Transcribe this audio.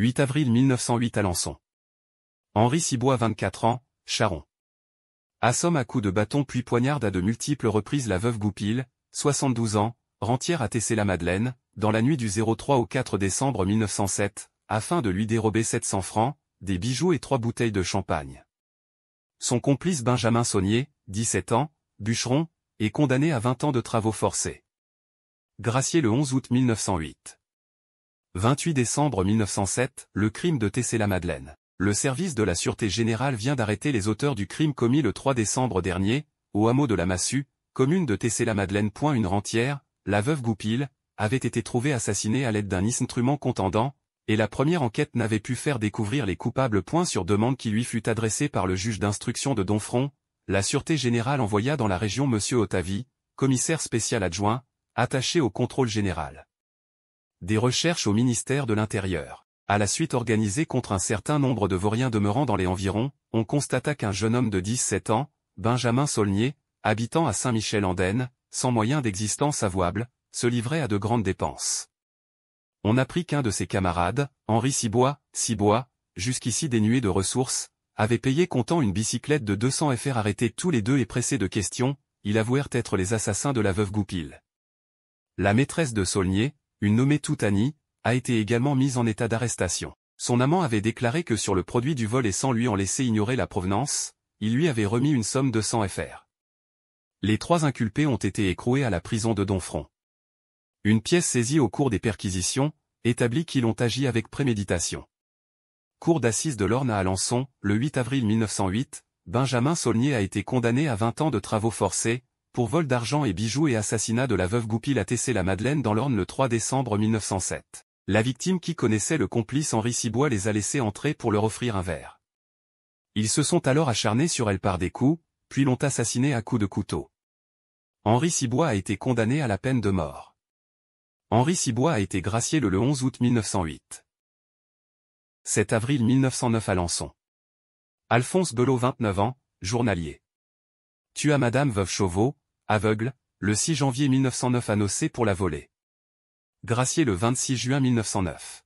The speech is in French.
8 avril 1908 Alençon. Henri Cibois 24 ans, Charron. Assomme à coups de bâton puis poignarde à de multiples reprises la veuve Goupil, 72 ans, rentière à Tessé-la-Madeleine, dans la nuit du 03 au 4 décembre 1907, afin de lui dérober 700 francs, des bijoux et 3 bouteilles de champagne. Son complice Benjamin Saulnier, 17 ans, bûcheron, est condamné à 20 ans de travaux forcés. Gracié le 11 août 1908. 28 décembre 1907, le crime de Tessé-la-Madeleine. Le service de la Sûreté Générale vient d'arrêter les auteurs du crime commis le 3 décembre dernier, au hameau de la Massue, commune de Tessé-la-Madeleine. Une rentière, la veuve Goupil, avait été trouvée assassinée à l'aide d'un instrument contendant, et la première enquête n'avait pu faire découvrir les coupables. Sur demande qui lui fut adressée par le juge d'instruction de Domfront, la Sûreté Générale envoya dans la région M. Ottavy, commissaire spécial adjoint, attaché au contrôle général des recherches au ministère de l'Intérieur. À la suite organisée contre un certain nombre de vauriens demeurant dans les environs, on constata qu'un jeune homme de 17 ans, Benjamin Saulnier, habitant à Saint-Michel-en-Denne, sans moyens d'existence avouables, se livrait à de grandes dépenses. On apprit qu'un de ses camarades, Henri Cibois, jusqu'ici dénué de ressources, avait payé comptant une bicyclette de 200 fr. Arrêtés tous les deux et pressés de questions, ils avouèrent être les assassins de la veuve Goupil. La maîtresse de Saulnier, une nommée Toutani, a été également mise en état d'arrestation. Son amant avait déclaré que sur le produit du vol et sans lui en laisser ignorer la provenance, il lui avait remis une somme de 100 fr. Les 3 inculpés ont été écroués à la prison de Domfront. Une pièce saisie au cours des perquisitions, établit qu'ils ont agi avec préméditation. Cour d'assises de l'Orne à Alençon, le 8 avril 1908, Benjamin Saulnier a été condamné à 20 ans de travaux forcés, pour vol d'argent et bijoux et assassinat de la veuve Goupil à Tessé-la-Madeleine dans l'Orne le 3 décembre 1907. La victime qui connaissait le complice Henri Cibois les a laissés entrer pour leur offrir un verre. Ils se sont alors acharnés sur elle par des coups, puis l'ont assassiné à coups de couteau. Henri Cibois a été condamné à la peine de mort. Henri Cibois a été gracié le 11 août 1908. 7 avril 1909 Alençon. Alphonse Belot 29 ans, journalier. Tua Madame Veuve Chauveau, aveugle, le 6 janvier 1909 à Nocé pour la volée. Gracié le 26 juin 1909.